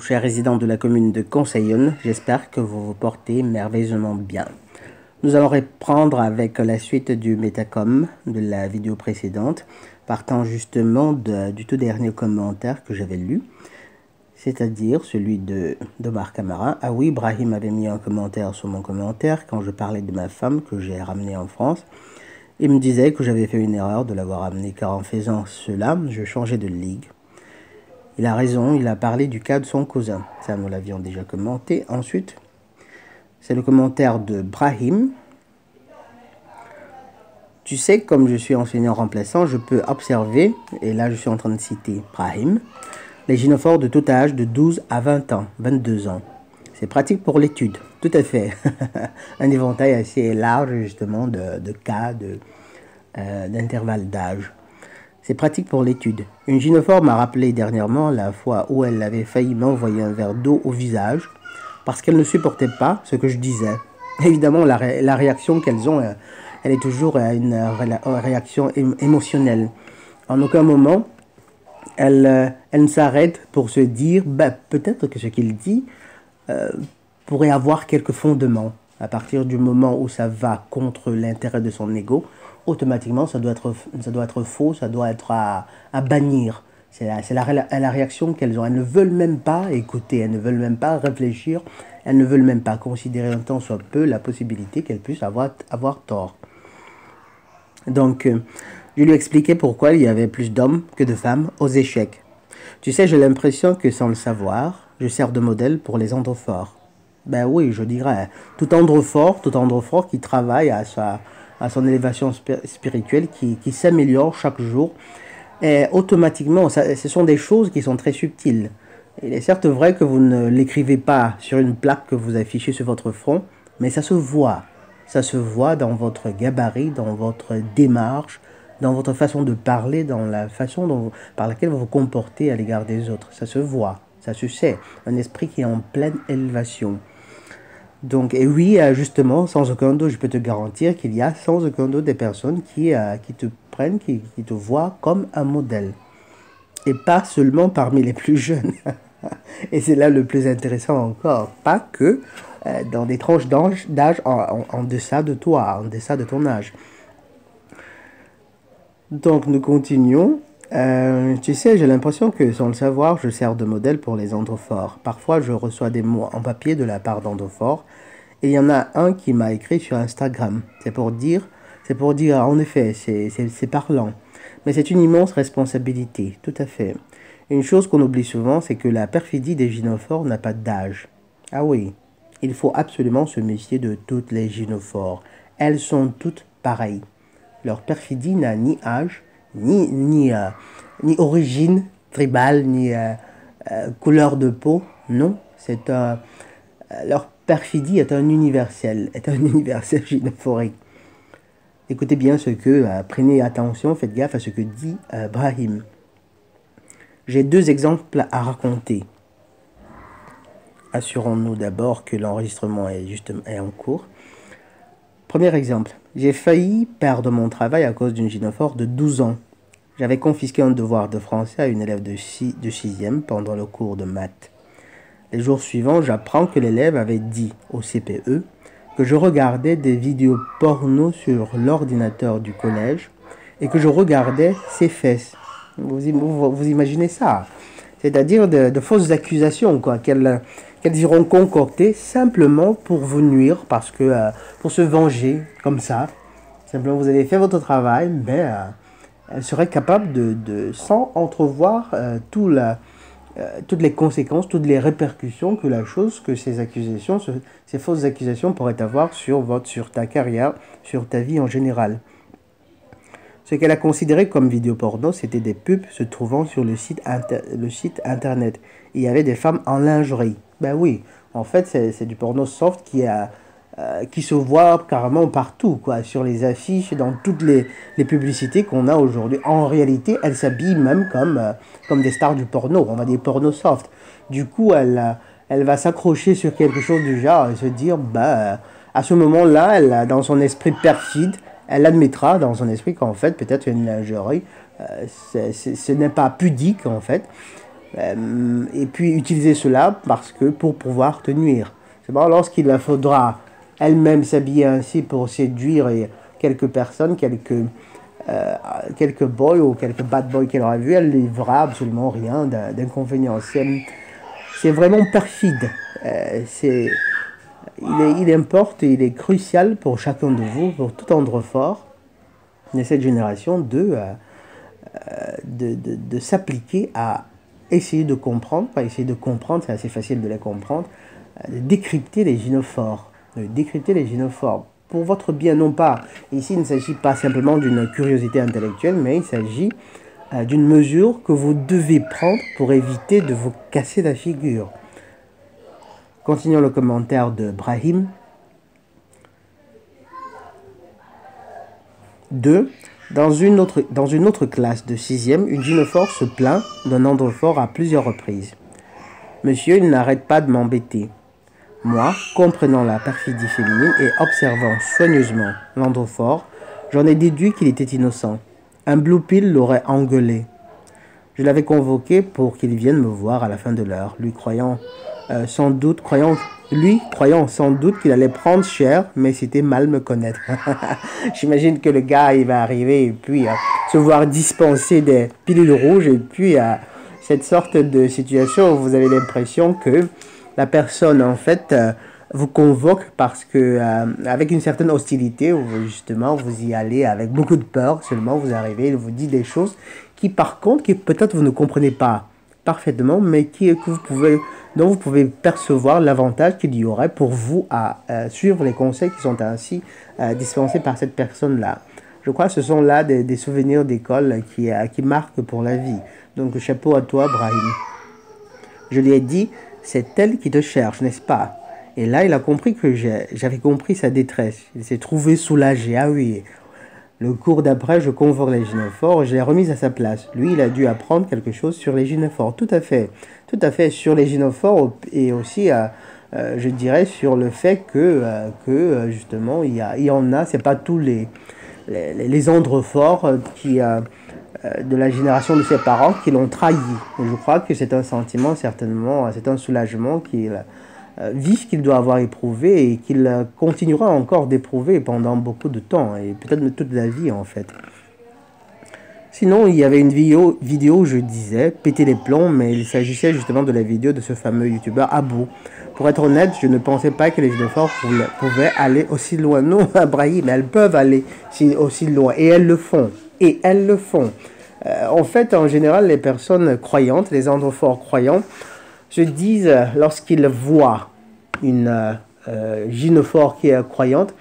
Chers résidents de la commune de Conseillonne, j'espère que vous vous portez merveilleusement bien. Nous allons reprendre avec la suite du Metacom de la vidéo précédente, partant justement du tout dernier commentaire que j'avais lu, c'est-à-dire celui d'Omar Camara. Ah oui, Brahim avait mis un commentaire sur mon commentaire quand je parlais de ma femme que j'ai ramenée en France. Il me disait que j'avais fait une erreur de l'avoir amenée car en faisant cela, je changeais de ligue. Il a raison, il a parlé du cas de son cousin. Ça, nous l'avions déjà commenté. Ensuite, c'est le commentaire de Brahim. Tu sais, comme je suis enseignant remplaçant, je peux observer, et là je suis en train de citer Brahim, les gynophores de tout âge de 12 à 20 ans, 22 ans. C'est pratique pour l'étude, tout à fait. Un éventail assez large justement de cas, d'intervalles d'âge. C'est pratique pour l'étude. Une gynophore m'a rappelé dernièrement la fois où elle avait failli m'envoyer un verre d'eau au visage parce qu'elle ne supportait pas ce que je disais. Évidemment, la réaction qu'elles ont, elle est toujours une réaction émotionnelle. En aucun moment, elle ne s'arrête pour se dire peut-être que ce qu'il dit pourrait avoir quelques fondements. À partir du moment où ça va contre l'intérêt de son ego, automatiquement, ça doit être faux, ça doit être à bannir. C'est la réaction qu'elles ont. Elles ne veulent même pas écouter, elles ne veulent même pas réfléchir, elles ne veulent même pas considérer un tant soit peu la possibilité qu'elles puissent avoir tort. Donc, je lui ai expliqué pourquoi il y avait plus d'hommes que de femmes aux échecs. Tu sais, j'ai l'impression que sans le savoir, je sers de modèle pour les androphores. Ben oui, je dirais, tout androphore qui travaille à son élévation spirituelle, qui s'améliore chaque jour. Et automatiquement, ce sont des choses qui sont très subtiles. Il est certes vrai que vous ne l'écrivez pas sur une plaque que vous affichez sur votre front, mais ça se voit. Ça se voit dans votre gabarit, dans votre démarche, dans votre façon de parler, dans la façon par laquelle vous vous comportez à l'égard des autres. Ça se voit, ça se sait. Un esprit qui est en pleine élévation. Donc, et oui, justement, sans aucun doute, je peux te garantir qu'il y a sans aucun doute des personnes qui te prennent, qui te voient comme un modèle. Et pas seulement parmi les plus jeunes. Et c'est là le plus intéressant encore. Pas que dans des tranches d'âge en deçà de toi, en deçà de ton âge. Donc, nous continuons. Tu sais, j'ai l'impression que sans le savoir, je sers de modèle pour les androphores. Parfois, je reçois des mots en papier de la part d'androphores. Et il y en a un qui m'a écrit sur Instagram. C'est pour dire, en effet, c'est parlant. Mais c'est une immense responsabilité, tout à fait. Une chose qu'on oublie souvent, c'est que la perfidie des gynophores n'a pas d'âge. Ah oui, il faut absolument se méfier de toutes les gynophores. Elles sont toutes pareilles. Leur perfidie n'a ni âge, ni origine tribale, ni couleur de peau. Non, leur perfidie est un universel gynophorique. Écoutez bien prenez attention, faites gaffe à ce que dit Brahim. J'ai deux exemples à raconter. Assurons-nous d'abord que l'enregistrement est en cours. Premier exemple, j'ai failli perdre mon travail à cause d'une gynophore de 12 ans. J'avais confisqué un devoir de français à une élève de 6e pendant le cours de maths. Les jours suivants, j'apprends que l'élève avait dit au CPE que je regardais des vidéos porno sur l'ordinateur du collège et que je regardais ses fesses. Vous imaginez ça? C'est-à-dire de fausses accusations qu'elles iront concocter simplement pour vous nuire, parce que pour se venger comme ça. Simplement, vous avez fait votre travail, mais elle serait capable sans entrevoir toutes les conséquences, toutes les répercussions que ces fausses accusations pourraient avoir sur ta carrière, sur ta vie en général. Ce qu'elle a considéré comme vidéo porno, c'était des pubs se trouvant sur le site internet. Il y avait des femmes en lingerie. Ben oui, en fait, c'est du porno soft qui se voit carrément partout, sur les affiches, dans toutes les publicités qu'on a aujourd'hui. En réalité, elles s'habillent même comme des stars du porno, on va dire porno soft. Du coup, elle va s'accrocher sur quelque chose du genre et se dire, à ce moment-là, dans son esprit perfide, elle admettra dans son esprit qu'en fait, peut-être une lingerie, ce n'est pas pudique en fait. et puis utiliser cela parce que pour pouvoir te nuire. C'est bon, lorsqu'il faudra elle-même s'habiller ainsi pour séduire quelques personnes, quelques boys ou quelques bad boys qu'elle aura vu, elle ne verra absolument rien d'inconvénient. C'est vraiment perfide. Il importe, il est crucial pour chacun de vous, pour tout Androphore de cette génération, de s'appliquer à essayer de comprendre, pas essayer de comprendre, c'est assez facile de les comprendre, de décrypter les gynophores, pour votre bien, non pas, ici il ne s'agit pas simplement d'une curiosité intellectuelle, mais il s'agit d'une mesure que vous devez prendre pour éviter de vous casser la figure. Continuons le commentaire de Brahim. 2. Dans une autre classe de 6e, une gynophore se plaint d'un androphore à plusieurs reprises. Monsieur, il n'arrête pas de m'embêter. Moi, comprenant la perfidie féminine et observant soigneusement l'androphore, j'en ai déduit qu'il était innocent. Un blue pill l'aurait engueulé. Je l'avais convoqué pour qu'il vienne me voir à la fin de l'heure, lui croyant sans doute qu'il allait prendre cher, mais c'était mal me connaître. J'imagine que le gars, il va arriver et puis se voir dispenser des pilules rouges, et puis cette sorte de situation où vous avez l'impression que la personne, en fait, vous convoque parce que, avec une certaine hostilité, où justement, vous y allez avec beaucoup de peur, seulement vous arrivez, il vous dit des choses qui, par contre, qui peut-être vous ne comprenez pas parfaitement, mais dont vous pouvez percevoir l'avantage qu'il y aurait pour vous à suivre les conseils qui sont ainsi dispensés par cette personne-là. Je crois que ce sont là des souvenirs d'école qui marquent pour la vie. Donc, chapeau à toi, Brahim. Je lui ai dit, c'est elle qui te cherche, n'est-ce pas? Et là, il a compris que j'avais compris sa détresse. Il s'est trouvé soulagé. Ah oui. Le cours d'après, je convoque les gynophores et je l'ai remise à sa place. Lui, il a dû apprendre quelque chose sur les gynophores. Tout à fait, sur les gynophores et aussi, je dirais, sur le fait que justement, il y en a, c'est pas tous les androphores de la génération de ses parents qui l'ont trahi. Et je crois que c'est un sentiment, certainement, c'est un soulagement vif qu'il doit avoir éprouvé et qu'il continuera encore d'éprouver pendant beaucoup de temps et peut-être toute la vie en fait. Sinon, il y avait une vidéo où je disais péter les plombs, mais il s'agissait justement de la vidéo de ce fameux youtubeur Abou. Pour être honnête, je ne pensais pas que les gynophores pouvaient aller aussi loin. Non, Brahim, elles peuvent aller aussi loin et elles le font. En fait, en général, les personnes croyantes, les androphores croyants, se disent, lorsqu'ils voient une gynophore qui est croyante,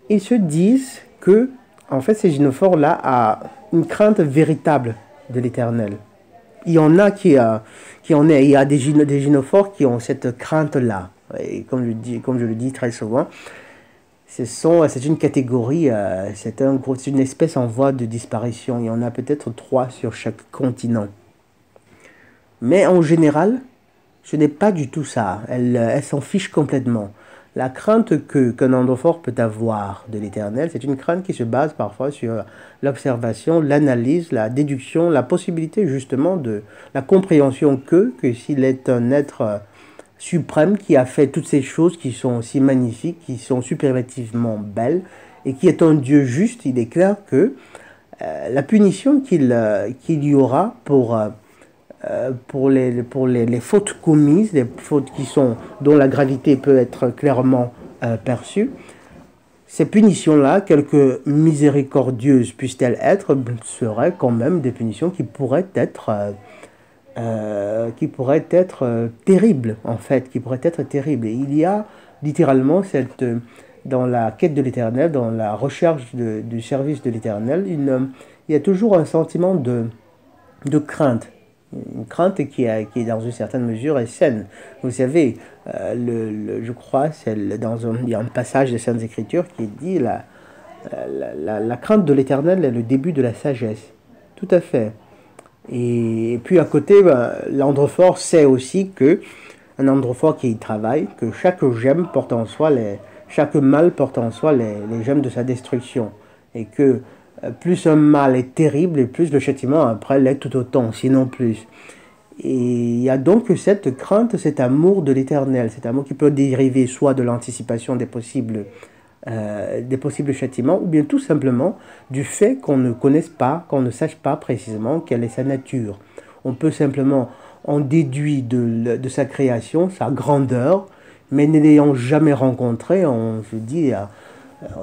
ils se disent que, en fait, ces gynophores-là ont une crainte véritable de l'Éternel. Il y en a il y a des gynophores qui ont cette crainte-là. Et comme je le dis très souvent, c'est une catégorie, c'est une espèce en voie de disparition. Il y en a peut-être 3 sur chaque continent. Mais en général, ce n'est pas du tout ça. Elle s'en fiche complètement. La crainte qu'un androphore peut avoir de l'Éternel, c'est une crainte qui se base parfois sur l'observation, l'analyse, la déduction, la possibilité justement de la compréhension que s'il est un être suprême qui a fait toutes ces choses qui sont si magnifiques, qui sont superlativement belles, et qui est un Dieu juste, il est clair que la punition qu'il y aura pour les fautes commises, les fautes dont la gravité peut être clairement perçue, ces punitions-là, quelque miséricordieuses puissent-elles être, seraient quand même des punitions qui pourraient être terribles, en fait, Et il y a littéralement dans la quête de l'Éternel, dans la recherche du service de l'Éternel, il y a toujours un sentiment de crainte. Une crainte qui est dans une certaine mesure est saine. Vous savez, je crois, il y a un passage des Saintes Écritures qui dit la crainte de l'Éternel est le début de la sagesse. Tout à fait. Et puis à côté, l'androphore sait aussi que un androphore qui y travaille, que chaque gemme porte en soi chaque mâle porte en soi les gemmes de sa destruction, et que plus un mal est terrible, et plus le châtiment après l'est tout autant, sinon plus. Et il y a donc cette crainte, cet amour de l'éternel, cet amour qui peut dériver soit de l'anticipation des possibles châtiments, ou bien tout simplement du fait qu'on ne connaisse pas, qu'on ne sache pas précisément quelle est sa nature. On peut simplement en déduire de sa création, sa grandeur, mais ne l'ayant jamais rencontré, on se dit,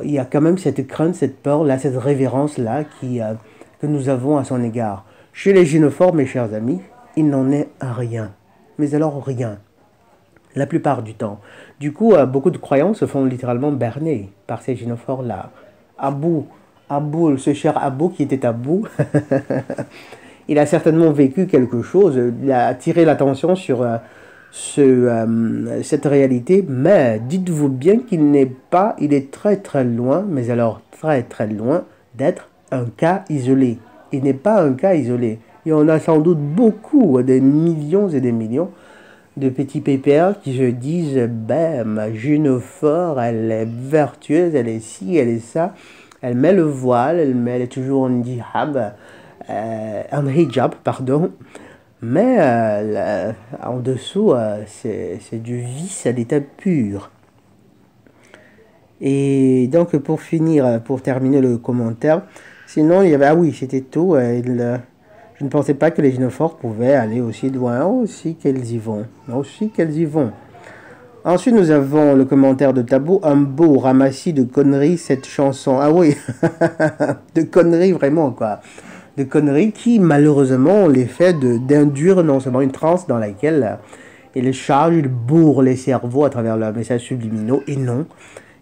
il y a quand même cette crainte, cette peur-là, cette révérence-là que nous avons à son égard. Chez les gynophores, mes chers amis, il n'en est rien. Mais alors rien. La plupart du temps. Du coup, beaucoup de croyants se font littéralement berner par ces gynophores-là. Abou, ce cher Abou qui était Abou, il a certainement vécu quelque chose, il a attiré l'attention sur cette réalité, mais dites-vous bien qu'il n'est pas, il est très très loin, mais alors très très loin d'être un cas isolé. Il n'est pas un cas isolé. Il y en a sans doute beaucoup, des millions et des millions de petits pépères qui se disent, ben, ma gynophore, elle est vertueuse, elle est ci, elle est ça, elle met le voile, elle est toujours en hijab, pardon, mais en dessous, c'est du vice à l'état pur. Et donc, pour finir, pour terminer le commentaire, sinon, il y avait, ah oui, c'était tout. Je ne pensais pas que les gynophores pouvaient aller aussi loin. Aussi qu'elles y vont. Aussi qu'elles y vont. Ensuite, nous avons le commentaire de Tabou. Un beau ramassis de conneries, cette chanson. Ah oui, de conneries vraiment, quoi. De conneries qui, malheureusement, ont l'effet d'induire non seulement une transe dans laquelle ils chargent, ils bourrent les cerveaux à travers leurs messages subliminaux. Et non,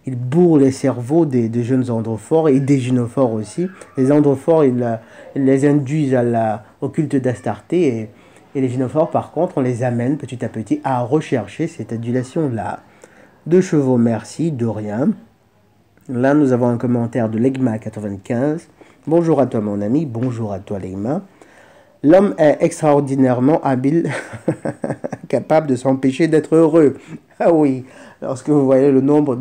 ils bourrent les cerveaux des jeunes androphores et des gynophores aussi. Les androphores, ils les induisent au culte d'Astarté et les gynophores, par contre, on les amène petit à petit à rechercher cette adulation-là. Deux chevaux, merci, de rien. Là, nous avons un commentaire de Legma95. Bonjour à toi, mon ami. Bonjour à toi, Legma. L'homme est extraordinairement habile, capable de s'empêcher d'être heureux. Ah oui, lorsque vous voyez le nombre,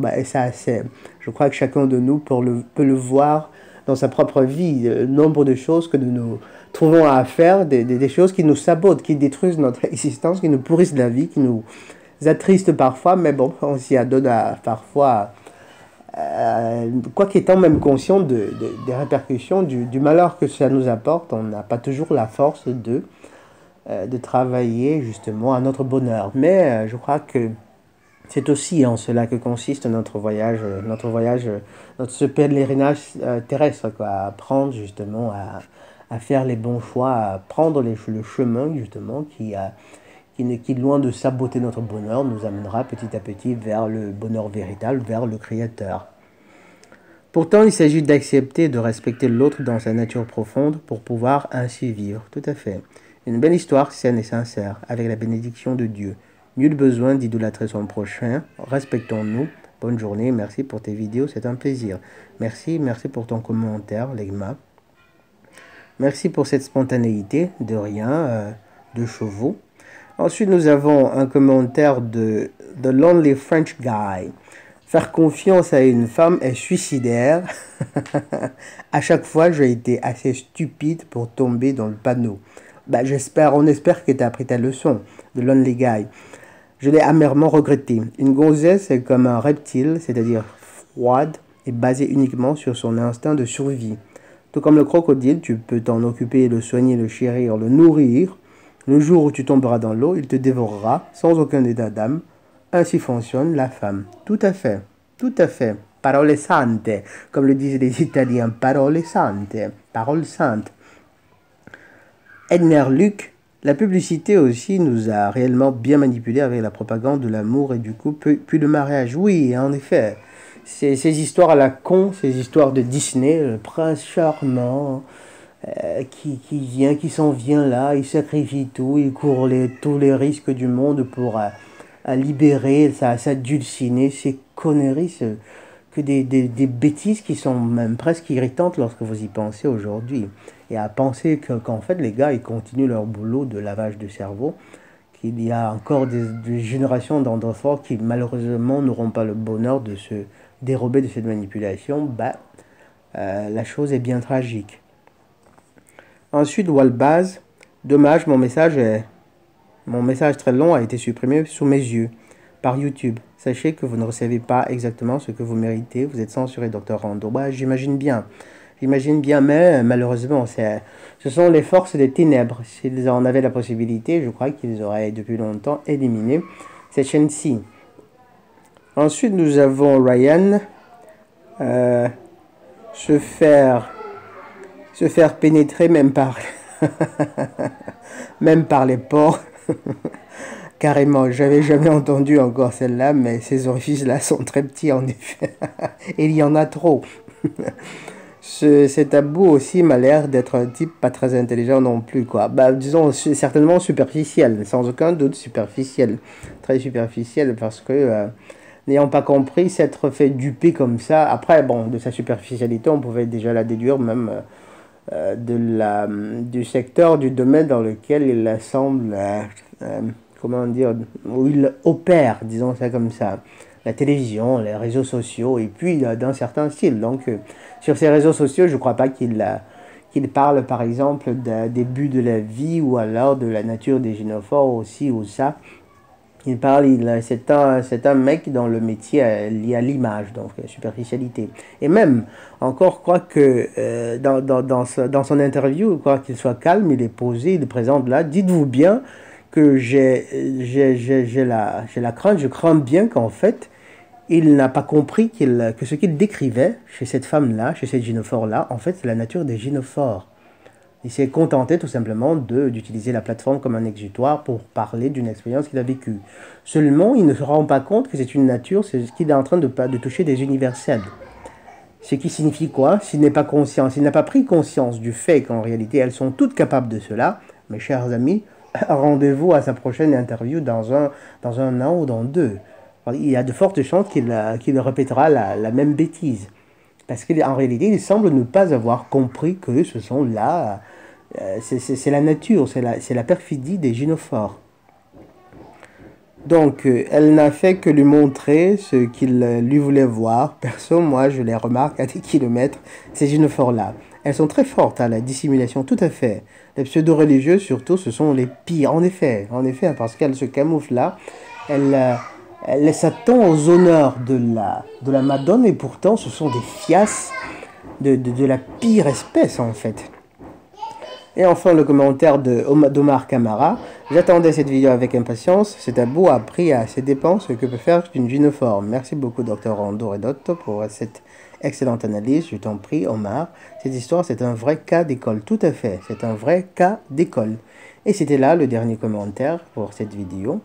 je crois que chacun de nous peut le voir dans sa propre vie, le nombre de choses que nous trouvons à faire, des choses qui nous sabotent, qui détruisent notre existence, qui nous pourrissent la vie, qui nous attristent parfois, mais bon, on s'y adonne parfois, quoi qu'étant même conscient des répercussions, du malheur que ça nous apporte, on n'a pas toujours la force de travailler justement à notre bonheur. Mais je crois que c'est aussi en cela que consiste notre ce pèlerinage terrestre, quoi, à apprendre justement à faire les bons choix, à prendre le chemin justement qui, loin de saboter notre bonheur, nous amènera petit à petit vers le bonheur véritable, vers le Créateur. Pourtant, il s'agit d'accepter et de respecter l'autre dans sa nature profonde pour pouvoir ainsi vivre. Tout à fait. Une belle histoire saine et sincère, avec la bénédiction de Dieu. Nul besoin d'idolâtrer son prochain. Respectons-nous. Bonne journée. Merci pour tes vidéos. C'est un plaisir. Merci pour ton commentaire, Legma. Merci pour cette spontanéité. De rien. De chevaux. Ensuite, nous avons un commentaire de The Lonely French Guy. Faire confiance à une femme est suicidaire. À chaque fois, j'ai été assez stupide pour tomber dans le panneau. On espère que tu as appris ta leçon de Lonely Guy. Je l'ai amèrement regretté. Une gonzesse est comme un reptile, c'est-à-dire froide et basée uniquement sur son instinct de survie. Tout comme le crocodile, tu peux t'en occuper, le soigner, le chérir, le nourrir. Le jour où tu tomberas dans l'eau, il te dévorera sans aucun état d'âme. Ainsi fonctionne la femme. Tout à fait. Tout à fait. Parole sante, comme le disent les Italiens. Parole sante. Parole sainte. Edner Luc, la publicité aussi nous a réellement bien manipulés avec la propagande de l'amour et du couple, puis le mariage. Oui, en effet. Ces histoires à la con, ces histoires de Disney, le prince charmant qui s'en vient là, il sacrifie tout, il court tous les risques du monde pour libérer sa dulcinée, ces conneries, que des bêtises qui sont même presque irritantes lorsque vous y pensez aujourd'hui. Et à penser qu'en fait, les gars, ils continuent leur boulot de lavage de cerveau, qu'il y a encore des générations d'androphores qui, malheureusement, n'auront pas le bonheur de se dérober de cette manipulation. La chose est bien tragique. Ensuite, Walbaz, dommage, mon message est Mon message très long a été supprimé sous mes yeux par YouTube. Sachez que vous ne recevez pas exactement ce que vous méritez. Vous êtes censuré, Dr Rando. Bah, j'imagine bien. J'imagine bien, mais malheureusement, ce sont les forces des ténèbres. S'ils en avaient la possibilité, je crois qu'ils auraient depuis longtemps éliminé cette chaîne-ci. Ensuite, nous avons Ryan. Se faire pénétrer même par même par les pores. Carrément, j'avais jamais entendu encore celle-là, mais ces orifices-là sont très petits en effet. Et il y en a trop. Cet Abou aussi m'a l'air d'être un type pas très intelligent non plus, quoi. Bah, disons, certainement superficiel, sans aucun doute superficiel. Très superficiel, parce que, n'ayant pas compris s'être fait duper comme ça, après, bon, de sa superficialité, on pouvait déjà la déduire même du secteur, du domaine dans lequel il semble, comment dire, où il opère, disons ça comme ça. La télévision, les réseaux sociaux, et puis dans certains styles. Donc, sur ces réseaux sociaux, je ne crois pas qu'il parle, par exemple, des buts de la vie, ou alors de la nature des gynophores aussi, ou ça. Il parle, c'est un mec dans le métier lié à l'image, donc la superficialité. Et même, encore, je crois que dans son interview, quoi qu'il soit calme, il est posé, il présente là, dites-vous bien que j'ai la crainte, je crains bien qu'en fait, il n'a pas compris que ce qu'il décrivait chez cette femme-là, chez cette gynophore-là, en fait, c'est la nature des gynophores. Il s'est contenté tout simplement d'utiliser la plateforme comme un exutoire pour parler d'une expérience qu'il a vécue. Seulement, il ne se rend pas compte que c'est une nature, c'est ce qu'il est en train de toucher des universels. Ce qui signifie quoi? S'il n'est pas conscient, s'il n'a pas pris conscience du fait qu'en réalité elles sont toutes capables de cela, mes chers amis, rendez-vous à sa prochaine interview dans un an ou dans 2. Il y a de fortes chances qu'il répétera la même bêtise. Parce qu'en réalité, il semble ne pas avoir compris que ce sont là, c'est la nature, c'est la perfidie des gynophores. Donc, elle n'a fait que lui montrer ce qu'il lui voulait voir. Perso, moi, je les remarque à des kilomètres, ces gynophores-là. Elles sont très fortes à la dissimulation, tout à fait. Les pseudo-religieux, surtout, ce sont les pires, en effet, parce qu'elles se camouflent là. Elle s'attend aux honneurs de la Madone, et pourtant, ce sont des fiasses de la pire espèce, en fait. Et enfin, le commentaire d'Omar Camara. J'attendais cette vidéo avec impatience. Cet Abou a appris à ses dépens ce que peut faire une gynophore. Merci beaucoup, Dr Rando Redot, pour cette excellente analyse. Je t'en prie, Omar. Cette histoire, c'est un vrai cas d'école. Tout à fait. C'est un vrai cas d'école. Et c'était là le dernier commentaire pour cette vidéo.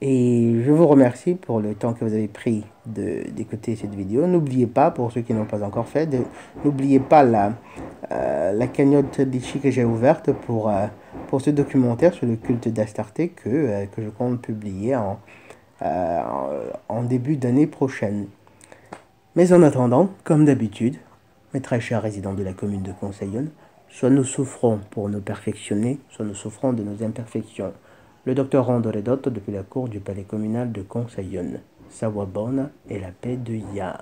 Et je vous remercie pour le temps que vous avez pris d'écouter cette vidéo. N'oubliez pas, pour ceux qui n'ont pas encore fait, n'oubliez pas la cagnotte Litchi que j'ai ouverte pour ce documentaire sur le culte d'Astarté que je compte publier en début d'année prochaine. Mais en attendant, comme d'habitude, mes très chers résidents de la commune de Conseillonne, soit nous souffrons pour nous perfectionner, soit nous souffrons de nos imperfections. Le docteur Rando Redot depuis la cour du palais communal de Conseillonne. Sawabona et la paix de Ya.